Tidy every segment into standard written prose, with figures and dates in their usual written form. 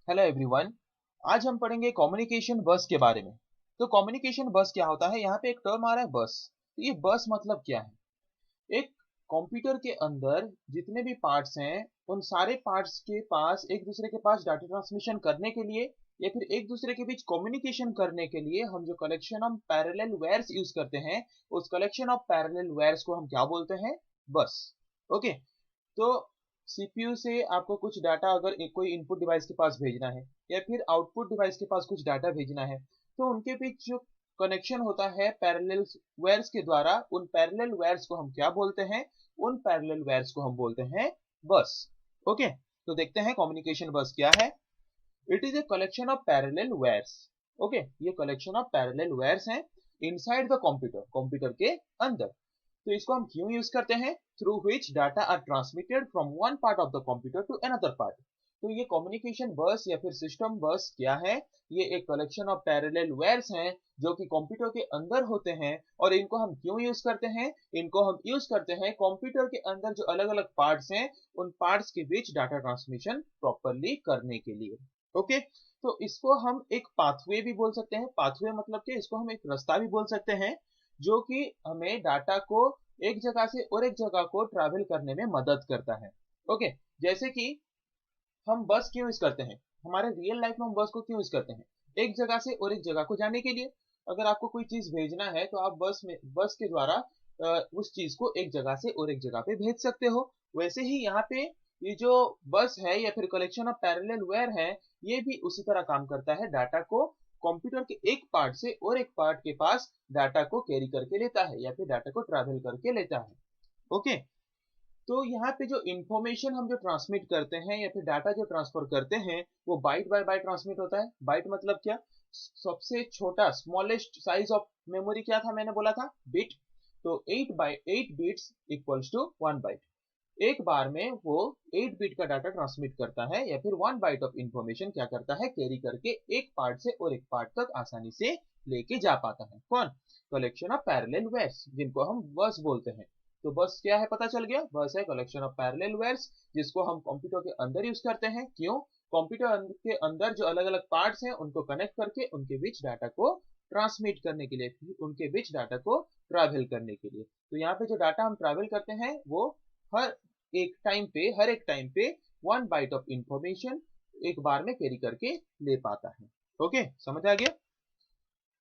Hello everyone. आज हम पढ़ेंगे कम्युनिकेशन बस के बारे में। तो कम्युनिकेशन बस क्या होता है? यहाँ पे एक टर्म आ रहा है बस। तो ये बस मतलब क्या है? एक कंप्यूटर के अंदर जितने भी पार्ट्स हैं उन सारे पार्ट्स के पास एक दूसरे के पास डाटा ट्रांसमिशन करने के लिए या फिर एक दूसरे के बीच कम्युनिकेशन करने के लिए हम जो collection of parallel wires use करते हैं, उस कलेक्शन ऑफ पैरेलल वायर्स को हम क्या बोलते हैं? बस। ओके। तो सीपीयू से आपको कुछ डाटा अगर कोई इनपुट डिवाइस के पास भेजना है या फिर आउटपुट डिवाइस के पास कुछ डाटा भेजना है, तो उनके बीच जो कनेक्शन होता है पैरेलल वायर्स के द्वारा, उन पैरेलल वायर्स को हम क्या बोलते हैं? उन पैरेलल वायर्स को हम बोलते हैं बस। ओके। तो देखते हैं कम्युनिकेशन बस क्या है। It is a collection of parallel wires. Okay, ये कलेक्शन ऑफ पैरेलल वायर्स हैं इनसाइड द कंप्यूटर, कंप्यूटर के अंदर। तो इसको हम क्यों यूज करते हैं? Through which data are transmitted from one part of the computer to another part. तो ये कम्युनिकेशन बस या फिर सिस्टम बस क्या है? ये एक कलेक्शन ऑफ पैरेलल वायर्स हैं जो कि कंप्यूटर के अंदर होते हैं। और इनको हम क्यों यूज करते हैं? इनको हम यूज करते हैं कंप्यूटर के अंदर जो अलग अलग पार्ट्स हैं, उन पार्ट्स के बीच डाटा ट्रांसमिशन प्रॉपरली करने के लिए। ओके। तो इसको हम एक पाथवे भी बोल सकते हैं। पाथवे मतलब कि इसको हम एक रास्ता भी बोल सकते हैं, जो कि हमें डाटा को एक जगह से और एक जगह को ट्रैवल करने में मदद करता है। ओके। जैसे कि हम बस क्यों यूज करते हैं? हमारे रियल लाइफ में हम बस को क्यों यूज करते हैं? एक जगह से और एक जगह को जाने के लिए। अगर आपको कोई चीज भेजना है तो आप बस के द्वारा उस चीज को एक जगह से और एक जगह पे भेज सकते हो। वैसे ही यहाँ पे ये जो बस है या फिर कलेक्शन ऑफ पैरेलल वायर है, ये भी उसी तरह काम करता है। डाटा को कंप्यूटर के एक पार्ट से और एक पार्ट के पास डाटा को कैरी करके लेता है या फिर डाटा को ट्रैवल करके लेता है। ओके। तो यहाँ पे जो इंफॉर्मेशन हम जो ट्रांसमिट करते हैं या फिर डाटा जो ट्रांसफर करते हैं, वो बाइट बाय बाइट ट्रांसमिट होता है। बाइट मतलब क्या? सबसे छोटा स्मॉलेस्ट साइज ऑफ मेमोरी क्या था? मैंने बोला था बिट। तो 8 बिट्स इक्वल्स टू 1 बाइट। एक बार में वो 8 बिट का डाटा ट्रांसमिट करता है या फिर 1 बाइट ऑफ इंफॉर्मेशन क्या करता है? कैरी करके एक पार्ट से और एक पार्ट तक आसानी से लेके जा पाता है। कौन? कलेक्शन ऑफ पैरेलल वायर्स, जिनको हम बस बोलते हैं। तो बस क्या है? पता चल गया। बस है कलेक्शन ऑफ पैरेलल वायर्स, जिसको हम कंप्यूटर के अंदर यूज करते हैं। क्यों? कंप्यूटर के अंदर जो अलग अलग पार्ट्स हैं उनको कनेक्ट करके उनके बीच डाटा को ट्रांसमिट करने के लिए, उनके बीच डाटा को ट्रैवल करने के लिए। तो यहाँ पे जो डाटा हम ट्रैवल करते हैं वो हर हर एक टाइम पे 1 बाइट ऑफ इंफॉर्मेशन एक बार में कैरी करके ले पाता है। ओके, समझ आ गया?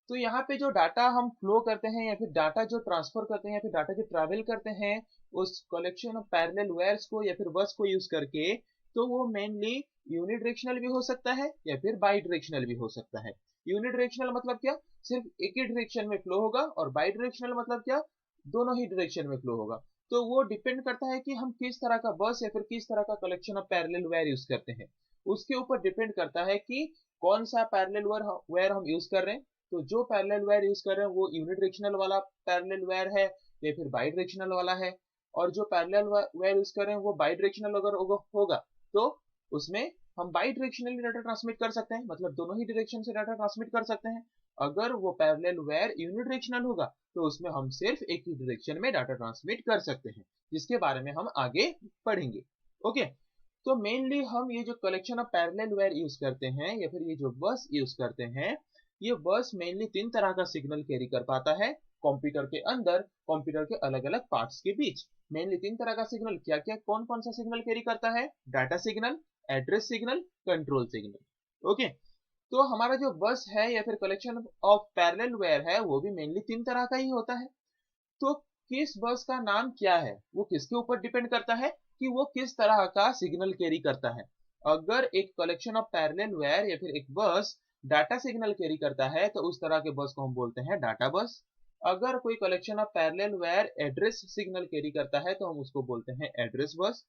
तो यहाँ पे जो डाटा हम फ्लो करते हैं या फिर डाटा जो ट्रांसफर करते हैं या फिर डाटा जो ट्रैवल करते हैं उस कलेक्शन ऑफ पैरेलल वायर्स को या फिर बस को यूज करके, तो वो मेनली यूनिडायरेक्शनल भी हो सकता है या फिर बाई डायरेक्शनल भी हो सकता है। यूनिडायरेक्शनल मतलब क्या? सिर्फ एक ही डायरेक्शन में फ्लो होगा। और बाई डायरेक्शनल मतलब क्या? दोनों ही डायरेक्शन में फ्लो होगा। तो वो डिपेंड करता है कि हम किस तरह का बस या फिर किस तरह का collection of parallel wire use करते हैं। उसके ऊपर डिपेंड करता है कि कौन सा पैरेलल वायर हम यूज कर रहे हैं। तो जो पैरेलल वायर यूज कर रहे हैं वो यूनिडायरेक्शनल वाला पैरेलल वायर है या फिर बाई डायरेक्शनल वाला है। और जो पैरेलल वायर यूज कर रहे हैं वो बाई डायरेक्शनल अगर होगा तो उसमें हम बाई डायरेक्शनली डाटा ट्रांसमिट कर सकते हैं, मतलब दोनों ही डायरेक्शन से डाटा ट्रांसमिट कर सकते हैं। अगर वो पैरेलल वायर यूनिडायरेक्शनल होगा तो उसमें हम सिर्फ एक ही डायरेक्शन में डाटा ट्रांसमिट कर सकते हैं, जिसके बारे में हम आगे पढ़ेंगे। ओके। तो मेनली हम ये जो collection of parallel wire use करते हैं या फिर ये जो बस यूज करते हैं, ये बस मेनली 3 तरह का सिग्नल कैरी कर पाता है कंप्यूटर के अंदर, कंप्यूटर के अलग अलग पार्ट्स के बीच। मेनली 3 तरह का सिग्नल क्या क्या, कौन कौन सा सिग्नल कैरी करता है? Data signal, address signal, control signal. Okay. तो हमारा जो बस है या फिर कलेक्शन ऑफ पैरेलल वायर है वो भी मेनली 3 तरह का ही होता है। तो किस बस का नाम क्या है वो किसके ऊपर डिपेंड करता है कि वो किस तरह का सिग्नल कैरी करता है। अगर एक कलेक्शन ऑफ पैरेलल वायर या फिर एक बस डाटा सिग्नल कैरी करता है तो उस तरह के बस को हम बोलते हैं डाटा बस। अगर कोई collection of parallel wire address signal carry करता है तो हम उसको बोलते हैं एड्रेस बस।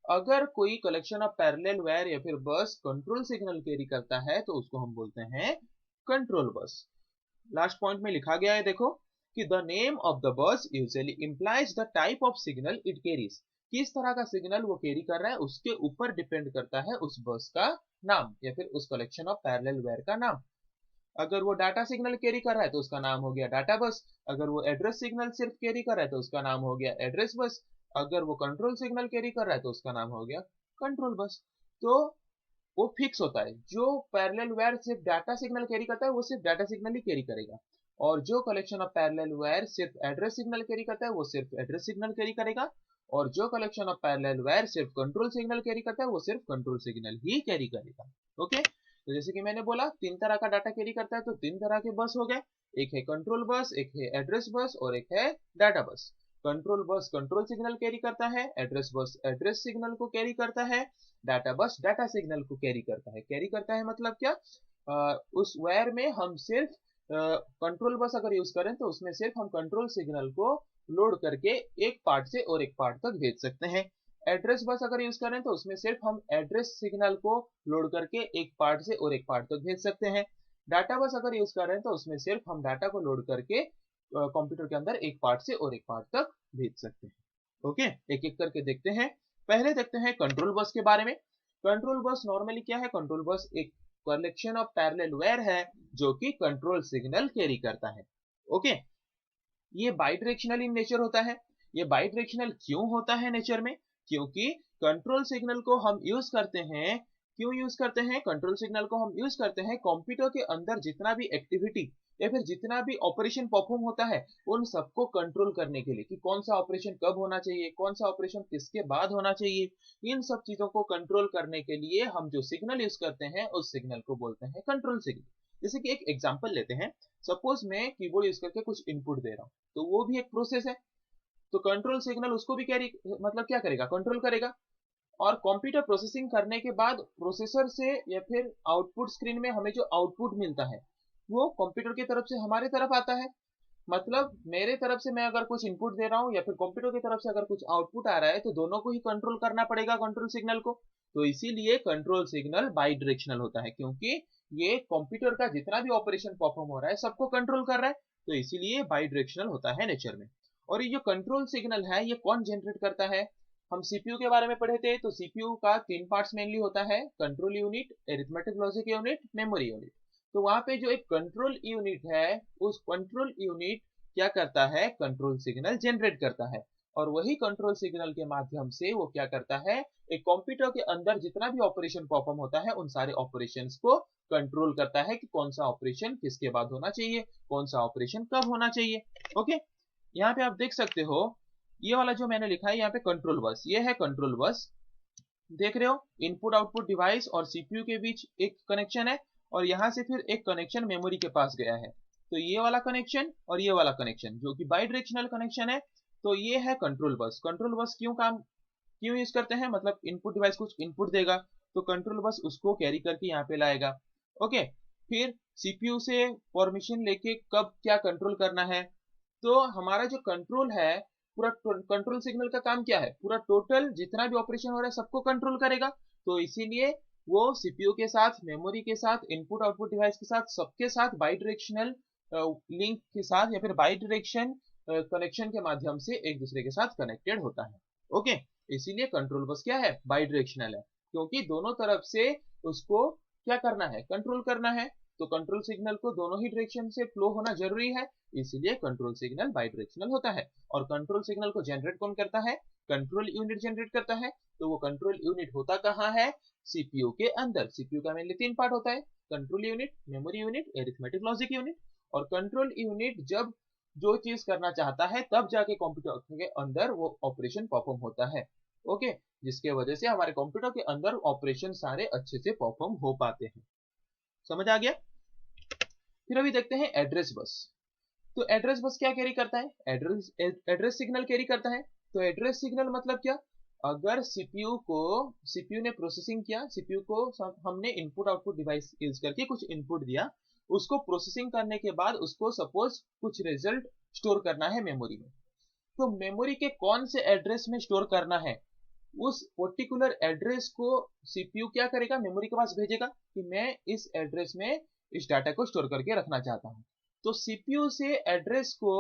अगर कोई कलेक्शन ऑफ पैरेलल वायर या फिर बस कंट्रोल सिग्नल कैरी करता है तो उसको हम बोलते हैं कंट्रोल बस। लास्ट पॉइंट में लिखा गया है, देखो कि the name of the bus usually implies the type of signal it carries. किस तरह का सिग्नल वो कैरी कर रहा है उसके ऊपर डिपेंड करता है उस बस का नाम या फिर उस कलेक्शन ऑफ पैरेलल वायर का नाम। अगर वो डाटा सिग्नल कैरी कर रहा है तो उसका नाम हो गया डाटा बस। अगर वो एड्रेस सिग्नल सिर्फ कैरी कर रहा है तो उसका नाम हो गया एड्रेस बस। अगर वो कंट्रोल सिग्नल कैरी कर रहा है तो उसका नाम हो गया कंट्रोल बस। तो वो फिक्स होता है। जो पैरेलल वायर सिर्फ डाटा सिग्नल कैरी करता है वो सिर्फ डाटा सिग्नल ही कैरी करेगा, और जो कलेक्शन ऑफ पैरेलल वायर सिर्फ एड्रेस सिग्नल कैरी करता है वो सिर्फ एड्रेस सिग्नल कैरी करेगा, और जो कलेक्शन ऑफ पैरेलल वायर सिर्फ कंट्रोल सिग्नल कैरी करता है वो सिर्फ कंट्रोल सिग्नल ही कैरी करेगा। ओके, तो जैसे कि मैंने बोला तीन तरह का डाटा कैरी करता है, तो तीन तरह के बस हो गए, एक है कंट्रोल बस, एक है एड्रेस बस, और एक है डाटा बस। Control bus control signal carry करता है, एड्रेस बस एड्रेस सिग्नल को कैरी करता है, डाटा बस डाटा सिग्नल को कैरी करता है। कैरी करता है मतलब क्या, उस वायर में हम सिर्फ कंट्रोल बस अगर यूज करें तो उसमें सिर्फ हम कंट्रोल सिग्नल को लोड करके एक पार्ट से और एक पार्ट तक भेज सकते हैं। एड्रेस बस अगर यूज करें तो उसमें सिर्फ हम एड्रेस सिग्नल को लोड करके एक पार्ट से और एक पार्ट तक भेज सकते हैं। डाटा बस अगर यूज कर रहे हैं तो उसमें सिर्फ हम डाटा को लोड करके कंप्यूटर के अंदर एक पार्ट से और एक पार्ट तक भेज सकते हैं। ओके, एक एक करके देखते हैं। पहले देखते हैं कंट्रोल बस के बारे में। कंट्रोल बस नॉर्मली क्या है, कंट्रोल बस एक कलेक्शन ऑफ पैरेलल वायर है जो कि कंट्रोल सिग्नल कैरी करता है। ओके, ये बाइडायरेक्शनल इन नेचर होता है। ये बाइडायरेक्शनल क्यों होता है नेचर में, क्योंकि कंट्रोल सिग्नल को हम यूज करते हैं, क्यों यूज करते हैं कंट्रोल सिग्नल को हम यूज करते हैं, कंप्यूटर के अंदर जितना भी एक्टिविटी या फिर जितना भी ऑपरेशन परफॉर्म होता है उन सबको कंट्रोल करने के लिए, कि कौन सा ऑपरेशन कब होना चाहिए, कौन सा ऑपरेशन किसके बाद होना चाहिए, इन सब चीजों को कंट्रोल करने के लिए हम जो सिग्नल यूज करते हैं उस सिग्नल को बोलते हैं कंट्रोल सिग्नल। जैसे कि एक एग्जांपल लेते हैं, सपोज मैं कीबोर्ड यूज करके कुछ इनपुट दे रहा हूँ, तो वो भी एक प्रोसेस है, तो कंट्रोल सिग्नल उसको भी कैरी मतलब क्या करेगा, कंट्रोल करेगा। और कंप्यूटर प्रोसेसिंग करने के बाद प्रोसेसर से या फिर आउटपुट स्क्रीन में हमें जो आउटपुट मिलता है वो कंप्यूटर की तरफ से हमारे तरफ आता है। मतलब मेरे तरफ से मैं अगर कुछ इनपुट दे रहा हूँ या फिर कंप्यूटर की तरफ से अगर कुछ आउटपुट आ रहा है तो दोनों को ही कंट्रोल करना पड़ेगा कंट्रोल सिग्नल को। तो इसीलिए कंट्रोल सिग्नल बाई डायरेक्शनल होता है, क्योंकि ये कंप्यूटर का जितना भी ऑपरेशन परफॉर्म हो रहा है सबको कंट्रोल कर रहा है, तो इसीलिए बाई डायरेक्शनल होता है नेचर में। और ये जो कंट्रोल सिग्नल है ये कौन जनरेट करता है, हम सीपीयू के बारे में पढ़े थे, तो सीपीयू का तीन पार्ट्स मेनली होता है, control unit, arithmetic logic unit, memory unit. तो वहां पे जो एक कंट्रोल यूनिट है उस कंट्रोल यूनिट क्या करता है, कंट्रोल सिग्नल जनरेट करता है, और वही कंट्रोल सिग्नल के माध्यम से वो क्या करता है, एक कंप्यूटर के अंदर जितना भी ऑपरेशन परफॉर्म होता है उन सारे ऑपरेशंस को कंट्रोल करता है कि कौन सा ऑपरेशन किसके बाद होना चाहिए, कौन सा ऑपरेशन कब होना चाहिए। ओके, यहाँ पे आप देख सकते हो ये वाला जो मैंने लिखा है यहाँ पे कंट्रोल बस, ये है कंट्रोल बस, देख रहे हो इनपुट आउटपुट डिवाइस और सीपीयू के बीच एक कनेक्शन है, और यहाँ से फिर एक कनेक्शन मेमोरी के पास गया है, तो ये वाला कनेक्शन और ये वाला कनेक्शन जो कि बाई डायरेक्शनल कनेक्शन है, तो ये है कंट्रोल बस। कंट्रोल बस क्यों यूज करते हैं, मतलब इनपुट डिवाइस कुछ इनपुट देगा तो कंट्रोल बस उसको कैरी करके यहाँ पे लाएगा। ओके, फिर सीपीयू से परमिशन लेके कब क्या कंट्रोल करना है, तो हमारा जो कंट्रोल है पूरा कंट्रोल सिग्नल का काम क्या है, पूरा टोटल जितना भी ऑपरेशन हो रहा है सबको कंट्रोल करेगा। तो इसीलिए वो सीपीयू के साथ, मेमोरी के साथ, इनपुट आउटपुट डिवाइस के साथ, सबके साथ बाई डायरेक्शनल लिंक के साथ या फिर बाई डायरेक्शन कनेक्शन के माध्यम से एक दूसरे के साथ कनेक्टेड होता है। ओके, इसीलिए कंट्रोल बस क्या है, बाई डायरेक्शनल है, क्योंकि दोनों तरफ से उसको क्या करना है, कंट्रोल करना है, तो कंट्रोल सिग्नल को दोनों ही डायरेक्शन से फ्लो होना जरूरी है, इसीलिए कंट्रोल सिग्नल बाई डायरेक्शनल होता है। और कंट्रोल सिग्नल को जनरेट कौन करता है, कंट्रोल यूनिट जनरेट करता है, तो वो कंट्रोल यूनिट होता कहाँ है, सीपीयू के अंदर। सीपीयू का मेनली तीन पार्ट होता है, control unit, memory unit, arithmetic logic unit. और कंट्रोल यूनिट जब जो चीज करना चाहता है तब जाके कंप्यूटर के अंदर वो ऑपरेशन परफॉर्म होता है। ओके, जिसके वजह से हमारे कंप्यूटर के अंदर ऑपरेशन सारे अच्छे से परफॉर्म हो पाते हैं। समझ आ गया। फिर अभी देखते हैं एड्रेस बस। तो एड्रेस बस क्या कैरी करता है, एड्रेस सिग्नल कैरी करता है। तो एड्रेस सिग्नल मतलब क्या, अगर सीपीयू ने प्रोसेसिंग किया, सीपीयू को हमने इनपुट आउटपुट डिवाइस यूज करके कुछ इनपुट दिया, उसको प्रोसेसिंग करने के बाद उसको सपोज कुछ रिजल्ट स्टोर करना है मेमोरी में, तो मेमोरी के कौन से एड्रेस में स्टोर करना है, उस पर्टिकुलर एड्रेस को सीपीयू क्या करेगा, मेमोरी के पास भेजेगा कि मैं इस एड्रेस में इस डाटा को स्टोर करके रखना चाहता हूं। तो सीपीयू से एड्रेस को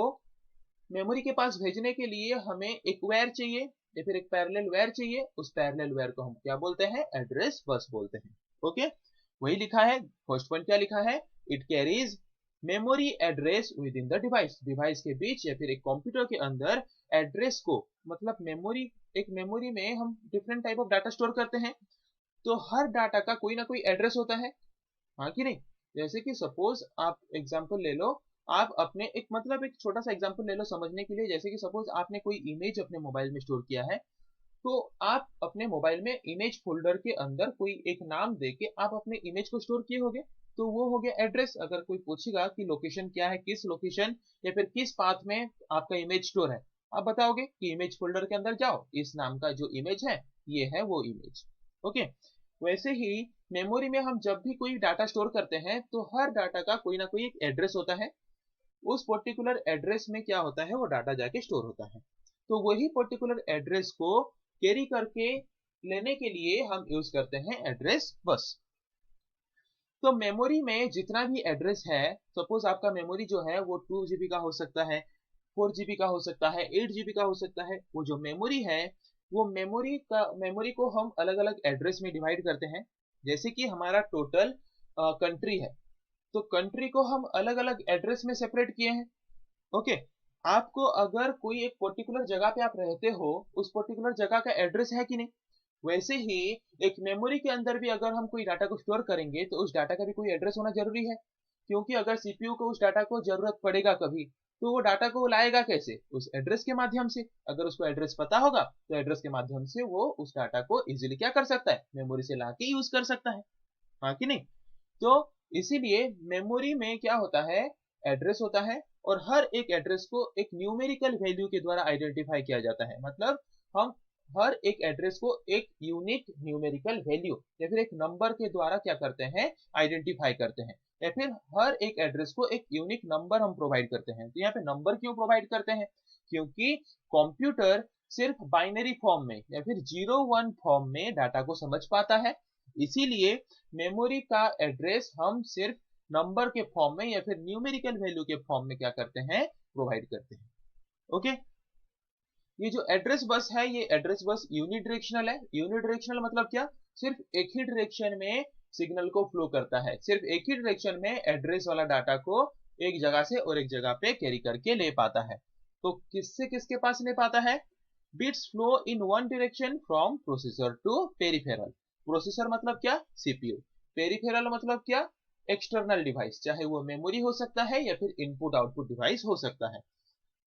मेमोरी के पास भेजने के लिए हमें एक वायर चाहिए या फिर एक पैरेलल वायर चाहिए, उस पैरेलल वायर को हम क्या बोलते हैं, एड्रेस बस बोलते हैं। ओके, वही लिखा है, फर्स्ट पॉइंट क्या लिखा है, it carries memory address with in the device, device के बीच या फिर एक कंप्यूटर के अंदर एड्रेस को, मतलब मेमोरी, एक मेमोरी में हम different type of data store करते हैं, तो हर डाटा का कोई ना कोई एड्रेस होता है, हाँ कि नहीं? जैसे कि सपोज आप एग्जांपल ले लो, आप अपने एक मतलब एक छोटा सा एग्जांपल ले लो समझने के लिए। जैसे कि सपोज आपने कोई इमेज अपने मोबाइल में स्टोर किया है, तो आप अपने मोबाइल में इमेज फोल्डर के अंदर कोई एक नाम देके आप अपने इमेज को स्टोर किए होगे, तो वो हो गया एड्रेस। अगर कोई पूछेगा कि लोकेशन क्या है, किस लोकेशन या फिर किस पाथ में आपका इमेज स्टोर है, आप बताओगे कि इमेज फोल्डर के अंदर जाओ, इस नाम का जो इमेज है ये है वो इमेज। ओके, वैसे ही मेमोरी में हम जब भी कोई डाटा स्टोर करते हैं तो हर डाटा का कोई ना कोई एक एड्रेस होता है। उस पर्टिकुलर एड्रेस में क्या होता है, वो डाटा जाके स्टोर होता है। तो वही पर्टिकुलर एड्रेस को कैरी करके लेने के लिए हम यूज करते हैं एड्रेस बस। तो मेमोरी में जितना भी एड्रेस है, सपोज आपका मेमोरी जो है वो 2 GB का हो सकता है, 4 GB का हो सकता है, 8 GB का हो सकता है। वो जो मेमोरी है, वो मेमोरी को हम अलग अलग एड्रेस में डिवाइड करते हैं। जैसे कि हमारा टोटल कंट्री है, तो कंट्री को हम अलग अलग एड्रेस में सेपरेट किए हैं। ओके, आपको अगर कोई एक पर्टिकुलर जगह पे आप रहते हो, उस पर्टिकुलर जगह का एड्रेस है कि नहीं? वैसे ही एक मेमोरी के अंदर भी अगर हम कोई डाटा को स्टोर करेंगे तो उस डाटा का भी कोई एड्रेस होना जरूरी है, क्योंकि अगर सीपीयू को उस डाटा को जरूरत पड़ेगा कभी, तो वो डाटा को लाएगा कैसे? उस एड्रेस के माध्यम से। अगर उसको एड्रेस पता होगा तो एड्रेस के माध्यम से वो उस डाटा को इजीली क्या कर सकता है, मेमोरी से लाके यूज कर सकता है, हाँ कि नहीं? तो इसीलिए मेमोरी में क्या होता है, एड्रेस होता है, और हर एक एड्रेस को एक न्यूमेरिकल वैल्यू के द्वारा आइडेंटिफाई किया जाता है। मतलब हम हर एक एड्रेस को एक यूनिक न्यूमेरिकल वैल्यू या फिर एक नंबर के द्वारा क्या करते हैं, आइडेंटिफाई करते हैं, या फिर हर एक एड्रेस को एक यूनिक नंबर हम प्रोवाइड करते हैं। तो यहाँ पे नंबर क्यों प्रोवाइड करते हैं? क्योंकि कंप्यूटर सिर्फ बाइनरी फॉर्म में या फिर 0 1 फॉर्म में डाटा को समझ पाता है। इसीलिए मेमोरी का एड्रेस हम सिर्फ नंबर के फॉर्म में या फिर न्यूमेरिकल वैल्यू के फॉर्म में क्या करते हैं, प्रोवाइड करते हैं। ओके, ये जो एड्रेस बस है, ये एड्रेस बस यूनिडायरेक्शनल है। यूनिडायरेक्शनल मतलब क्या? सिर्फ एक ही डायरेक्शन में सिग्नल को फ्लो करता है, सिर्फ एक ही डायरेक्शन में एड्रेस वाला डाटा को एक जगह से और एक जगह पे कैरी करके ले पाता है। तो किससे किसके पास ले पाता है? Bits flow in one direction from processor to peripheral. Processor मतलब क्या? सीपीयू। पेरिफेरल मतलब क्या? एक्सटर्नल डिवाइस, चाहे वो मेमोरी हो सकता है या फिर इनपुट आउटपुट डिवाइस हो सकता है।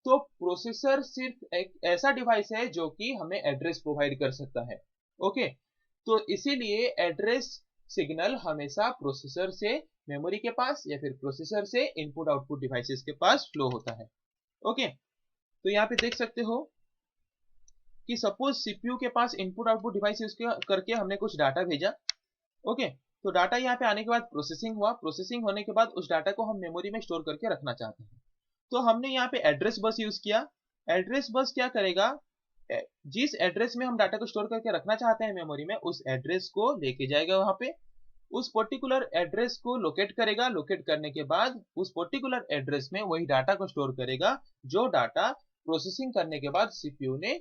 तो प्रोसेसर सिर्फ एक ऐसा डिवाइस है जो कि हमें एड्रेस प्रोवाइड कर सकता है। ओके, तो इसीलिए एड्रेस सिग्नल हमेशा प्रोसेसर से मेमोरी के पास या फिर प्रोसेसर से इनपुट आउटपुट डिवाइसेस के पास फ्लो होता है। ओके, तो यहाँ पे देख सकते हो कि सपोज सीपीयू के पास इनपुट आउटपुट डिवाइस यूज करके हमने कुछ डाटा भेजा। ओके, तो डाटा यहाँ पे आने के बाद प्रोसेसिंग हुआ, प्रोसेसिंग होने के बाद उस डाटा को हम मेमोरी में स्टोर करके रखना चाहते हैं। तो हमने यहाँ पे एड्रेस बस यूज किया। एड्रेस बस क्या करेगा, जिस एड्रेस में हम डाटा को स्टोर करके रखना चाहते हैं मेमोरी में, उस एड्रेस को लेके जाएगा वहां पे, उस पर्टिकुलर एड्रेस को लोकेट करेगा। लोकेट करने के बाद उस पर्टिकुलर एड्रेस में वही डाटा को स्टोर करेगा जो डाटा प्रोसेसिंग करने के बाद सीपीयू ने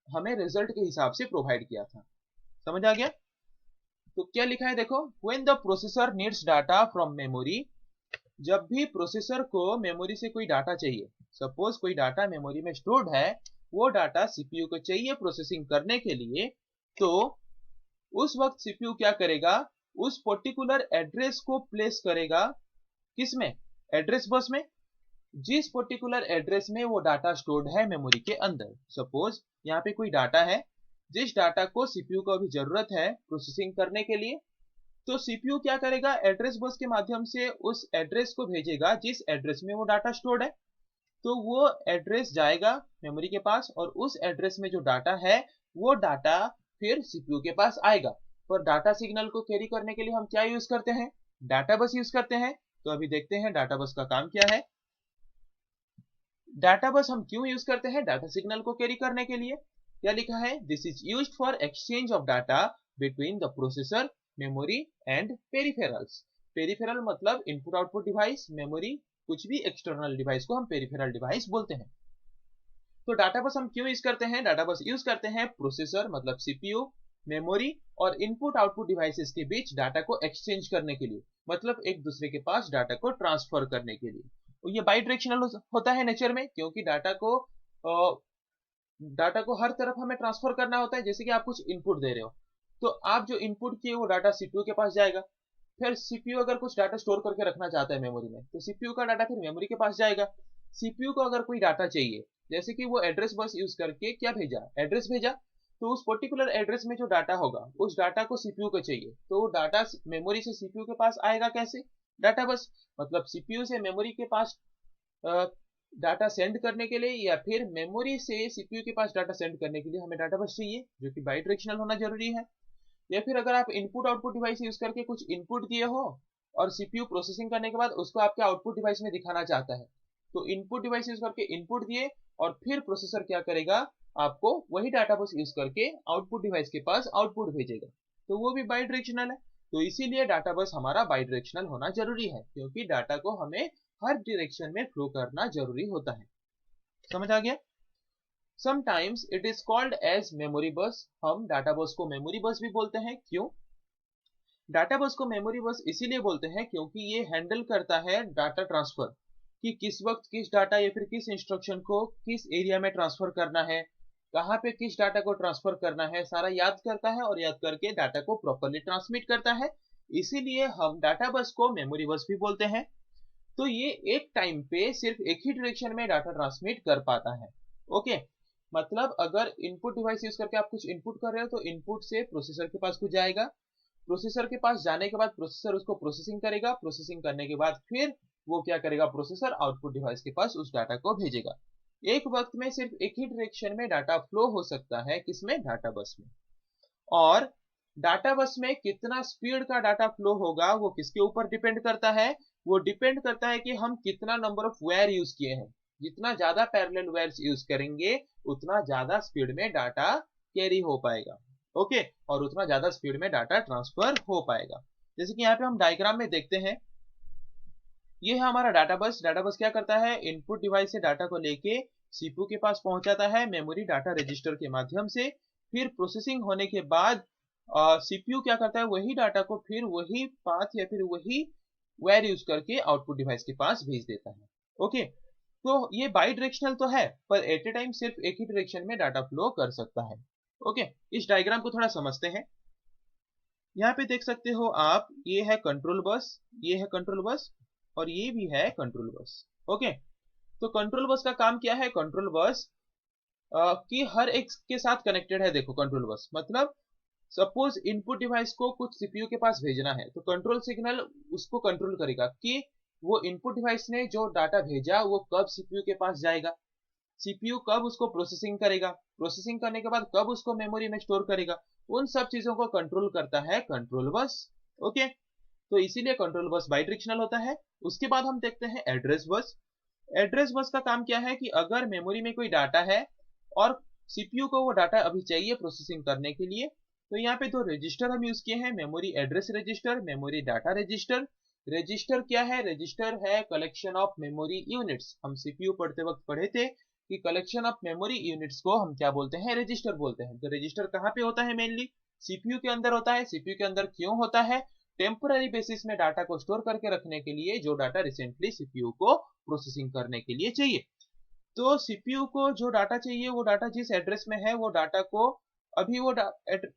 हमें रिजल्ट के हिसाब से प्रोवाइड किया था। समझ आ गया? तो क्या लिखा है देखो, when the processor needs data from memory. जब भी प्रोसेसर को मेमोरी से कोई डाटा चाहिए, सपोज कोई डाटा मेमोरी में स्टोर्ड है, वो डाटा सीपीयू को चाहिए प्रोसेसिंग करने के लिए, तो उस वक्त सीपीयू क्या करेगा, उस पर्टिकुलर एड्रेस को प्लेस करेगा किसमें, एड्रेस बस में, जिस पर्टिकुलर एड्रेस में वो डाटा स्टोर्ड है मेमोरी के अंदर। सपोज यहाँ पे कोई डाटा है, जिस डाटा को सीपीयू को अभी जरूरत है प्रोसेसिंग करने के लिए, तो सीपीयू क्या करेगा, एड्रेस बस के माध्यम से उस एड्रेस को भेजेगा जिस एड्रेस में वो डाटा स्टोर्ड है। तो वो एड्रेस जाएगा मेमोरी के पास और उस एड्रेस में जो डाटा है वो डाटा फिर सीपीयू के पास आएगा। पर डाटा सिग्नल को कैरी करने के लिए हम क्या यूज करते हैं, डाटा बस यूज करते हैं। तो अभी देखते हैं डाटा बस का काम क्या है। डाटा बस हम क्यों यूज करते हैं, डाटा सिग्नल को कैरी करने के लिए। क्या लिखा है, this is used for exchange of data between the processor, memory and peripherals. Peripheral मतलब इनपुट आउटपुट डिवाइस, मेमोरी, कुछ भी एक्सटर्नल डिवाइस को हम पेरिफेरल डिवाइस बोलते हैं। तो डाटा बस हम क्यों यूज करते हैं, डाटा बस यूज करते हैं प्रोसेसर मतलब सीपीयू, मेमोरी और इनपुट आउटपुट डिवाइसेस के बीच डाटा को एक्सचेंज करने के लिए, मतलब एक दूसरे के पास डाटा को ट्रांसफर करने के लिए। ये बाई डायरेक्शनल होता है नेचर में, क्योंकि डाटा को हर तरफ हमें ट्रांसफर करना होता है। जैसे कि आप कुछ इनपुट दे रहे हो, तो आप जो इनपुट किए वो डाटा सीपीयू के पास जाएगा। फिर सीपीयू अगर कुछ डाटा स्टोर करके रखना चाहता है मेमोरी में, तो सीपीयू का डाटा फिर मेमोरी के पास जाएगा। सीपीयू को अगर कोई डाटा चाहिए, जैसे कि वो एड्रेस बस यूज करके क्या भेजा, एड्रेस भेजा, तो उस पर्टिकुलर एड्रेस में जो डाटा होगा उस डाटा को सीपीयू को चाहिए, तो वो डाटा मेमोरी से सीपीयू के पास आएगा कैसे, डाटा बस। मतलब सीपीयू से मेमोरी के पास डाटा सेंड करने के लिए, या फिर मेमोरी से सीपीयू के पास डाटा सेंड करने के लिए हमें डाटा बस चाहिए, जो कि बाई डायरेक्शनल होना जरूरी है। या फिर अगर आप इनपुट आउटपुट डिवाइस यूज करके कुछ इनपुट दिए हो और सीपीयू प्रोसेसिंग करने के बाद उसको आपके आउटपुट डिवाइस में दिखाना चाहता है, तो इनपुट डिवाइस यूज करके इनपुट दिए और फिर प्रोसेसर क्या करेगा, आपको वही डाटा बस यूज करके आउटपुट डिवाइस के पास आउटपुट भेजेगा, तो वो भी बाई डायरेक्शनल है। तो इसीलिए डाटा बस हमारा बाई डायरेक्शनल होना जरूरी है, क्योंकि डाटा को हमें हर डायरेक्शन में फ्लो करना जरूरी होता है। समझ आ गया? Sometimes it is called as memory bus। हम डाटा बस को मेमोरी बस भी बोलते हैं। क्यों डाटा बस को मेमोरी बस इसीलिए बोलते हैं क्योंकि ये हैंडल करता है डाटा ट्रांसफर, कि किस वक्त किस डाटा या फिर किस इंस्ट्रक्शन को किस एरिया में ट्रांसफर करना है, कहाँ पे किस डाटा को ट्रांसफर करना है, सारा याद करता है और याद करके डाटा को प्रॉपरली ट्रांसमिट करता है। इसीलिए हम डाटा बस को मेमोरी बस भी बोलते हैं। तो ये एक टाइम पे सिर्फ एक ही डायरेक्शन में डाटा ट्रांसमिट कर पाता है। ओके, मतलब अगर इनपुट डिवाइस यूज करके आप कुछ इनपुट कर रहे हो, तो इनपुट से प्रोसेसर के पास कुछ जाएगा, प्रोसेसर के पास जाने के बाद प्रोसेसर उसको प्रोसेसिंग करेगा, प्रोसेसिंग करने के बाद फिर वो क्या करेगा, प्रोसेसर आउटपुट डिवाइस के पास उस डाटा को भेजेगा। एक वक्त में सिर्फ एक ही डायरेक्शन में डाटा फ्लो हो सकता है, किसमें, डाटा बस में। और डाटा बस में कितना स्पीड का डाटा फ्लो होगा वो किसके ऊपर डिपेंड करता है, वो डिपेंड करता है कि हम कितना नंबर ऑफ वायर यूज किए हैं। जितना ज्यादा पैरेलल वायर्स यूज करेंगे उतना ज्यादा स्पीड में डाटा कैरी हो पाएगा। ओके, और उतना ज्यादा स्पीड में डाटा ट्रांसफर हो पाएगा। जैसे कि यहाँ पे हम डायग्राम में देखते हैं, ये है हमारा डाटा बस। डाटा बस क्या करता है, इनपुट डिवाइस से डाटा को लेके सीपीयू के पास पहुंचाता है मेमोरी डाटा रजिस्टर के माध्यम से। फिर प्रोसेसिंग होने के बाद सीपीयू क्या करता है, वही डाटा को फिर वही पाथ या फिर वही वायर यूज करके आउटपुट डिवाइस के पास भेज देता है। ओके, तो ये बाई डायरेक्शनल तो है, पर एट ए टाइम सिर्फ एक ही डायरेक्शन में डाटा फ्लो कर सकता है। ओके, इस डायग्राम को थोड़ा समझते हैं। यहाँ पे देख सकते हो आप, ये है कंट्रोल बस, ये है कंट्रोल बस और ये भी है कंट्रोल बस। ओके, तो कंट्रोल बस का काम क्या है, कंट्रोल बस की हर एक के साथ कनेक्टेड है। देखो कंट्रोल बस मतलब सपोज इनपुट डिवाइस को कुछ सीपीयू के पास भेजना है, तो कंट्रोल सिग्नल उसको कंट्रोल करेगा कि वो इनपुट डिवाइस ने जो डाटा भेजा वो कब सीपीयू के पास जाएगा, सीपीयू कब उसको प्रोसेसिंग करेगा, प्रोसेसिंग करने के बाद कब उसको मेमोरी में स्टोर करेगा, उन सब चीजों को कंट्रोल करता है कंट्रोल बस। ओके, तो इसीलिए कंट्रोल बस बाई डायरेक्शनल होता है। उसके बाद हम देखते हैं एड्रेस बस। एड्रेस बस का काम क्या है कि अगर मेमोरी में कोई डाटा है और सीपीयू को वो डाटा अभी चाहिए प्रोसेसिंग करने के लिए, तो यहाँ पे दो रजिस्टर हम यूज किए हैं, memory address register, memory data register. Register क्या है, रजिस्टर है कलेक्शन ऑफ मेमोरी यूनिट्स। हम सीपीयू पढ़ते वक्त पढ़े थे कि कलेक्शन ऑफ मेमोरी यूनिट्स को हम क्या बोलते हैं, रजिस्टर बोलते हैं। तो रजिस्टर कहाँ पे होता है, मेनली सीपीयू के अंदर होता है। सीपीयू के अंदर क्यों होता है, टेम्पररी बेसिस में डाटा को स्टोर करके रखने के लिए, जो डाटा रिसेंटली सीपीयू को प्रोसेसिंग करने के लिए चाहिए। तो सीपीयू को जो डाटा चाहिए, वो डाटा जिस एड्रेस में है, वो डाटा को अभी वो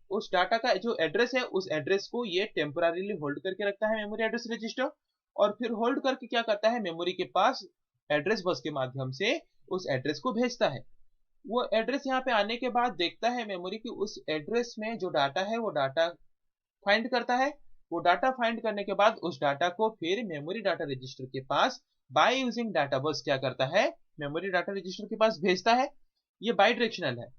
उस डाटा का जो एड्रेस है, उस एड्रेस को ये टेम्पररीली होल्ड करके रखता है मेमोरी एड्रेस रजिस्टर, और फिर होल्ड करके क्या करता है, मेमोरी के पास एड्रेस बस के माध्यम से उस एड्रेस को भेजता है। वो एड्रेस यहाँ पे आने के बाद देखता है मेमोरी की उस एड्रेस में जो डाटा है वो डाटा फाइंड करता है। वो डाटा फाइंड करने के बाद उस डाटा को फिर मेमोरी डाटा रजिस्टर के पास बाय यूजिंग डाटा बस क्या करता है, मेमोरी डाटा रजिस्टर के पास भेजता है। ये बाई डायरेक्शनल है।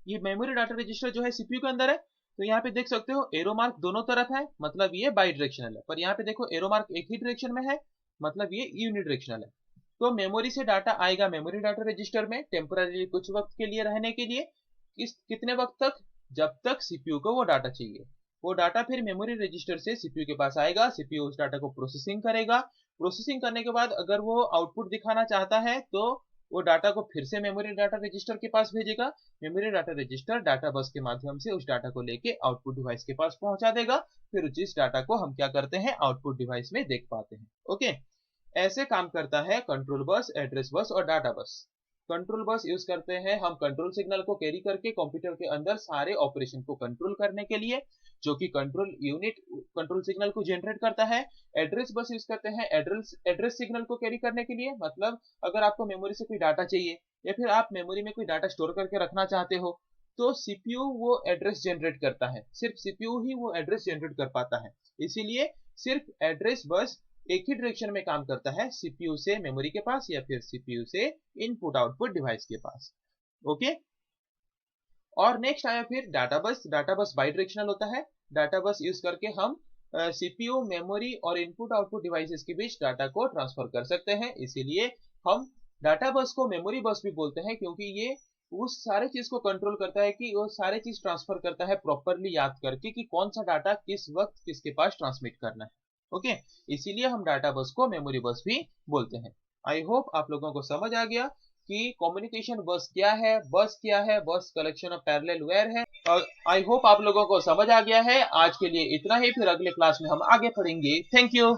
ये मेमोरी डाटा रजिस्टर जो है सीपीयू के अंदर है, तो यहाँ पे देख सकते हो एरो मार्क दोनों तरफ है, मतलब ये बाई डायरेक्शनल है। पर यहाँ पे देखो एरो मार्क एक ही डायरेक्शन में है, मतलब ये यूनिडायरेक्शनल है। तो मेमोरी से डाटा आएगा मेमोरी डाटा रजिस्टर में टेम्पररी कुछ वक्त के लिए रहने के लिए। कितने वक्त तक, जब तक सीपीयू को वो डाटा चाहिए। वो डाटा फिर मेमोरी रजिस्टर से सीपीयू के पास आएगा, सीपीयू उस डाटा को प्रोसेसिंग करेगा। प्रोसेसिंग करने के बाद अगर वो आउटपुट दिखाना चाहता है तो वो डाटा को फिर से मेमोरी डाटा रजिस्टर के पास भेजेगा। मेमोरी डाटा रजिस्टर डाटा बस के माध्यम से उस डाटा को लेके आउटपुट डिवाइस के पास पहुंचा देगा। फिर जिस डाटा को हम क्या करते हैं, आउटपुट डिवाइस में देख पाते हैं। ओके, ऐसे काम करता है कंट्रोल बस, एड्रेस बस और डाटा बस। कंट्रोल बस यूज करते हैं हम कंट्रोल सिग्नल को कैरी करके कंप्यूटर के अंदर सारे ऑपरेशन को कंट्रोल करने के लिए, जो कि कंट्रोल यूनिट कंट्रोल सिग्नल को जनरेट करता है। एड्रेस बस यूज करते हैं एड्रेस सिग्नल को कैरी करने के लिए, मतलब अगर आपको मेमोरी से कोई डाटा चाहिए या फिर आप मेमोरी में कोई डाटा स्टोर करके रखना चाहते हो, तो सीपीयू वो एड्रेस जनरेट करता है, सिर्फ सीपीयू ही वो एड्रेस जनरेट कर पाता है। इसीलिए सिर्फ एड्रेस बस एक ही डायरेक्शन में काम करता है, सीपीयू से मेमोरी के पास या फिर सीपीयू से इनपुट आउटपुट डिवाइस के पास। ओके, और नेक्स्ट आया फिर डाटा बस। डाटा बस बाई डायरेक्शनल होता है। डाटा बस यूज करके हम सीपीयू मेमोरी और इनपुट आउटपुट डिवाइसेस के बीच डाटा को ट्रांसफर कर सकते हैं। इसीलिए हम डाटा बस को मेमोरी बस भी बोलते हैं, क्योंकि ये उस सारे चीज को कंट्रोल करता है कि वो सारे चीज ट्रांसफर करता है प्रॉपरली याद करके कि कौन सा डाटा किस वक्त किसके पास ट्रांसमिट करना है। ओके, इसीलिए हम डाटा बस को मेमोरी बस भी बोलते हैं। आई होप आप लोगों को समझ आ गया कि कम्युनिकेशन बस क्या है, बस कलेक्शन ऑफ पैरेलल वायर है। और आई होप आप लोगों को समझ आ गया है। आज के लिए इतना ही, फिर अगले क्लास में हम आगे पढ़ेंगे। Thank you.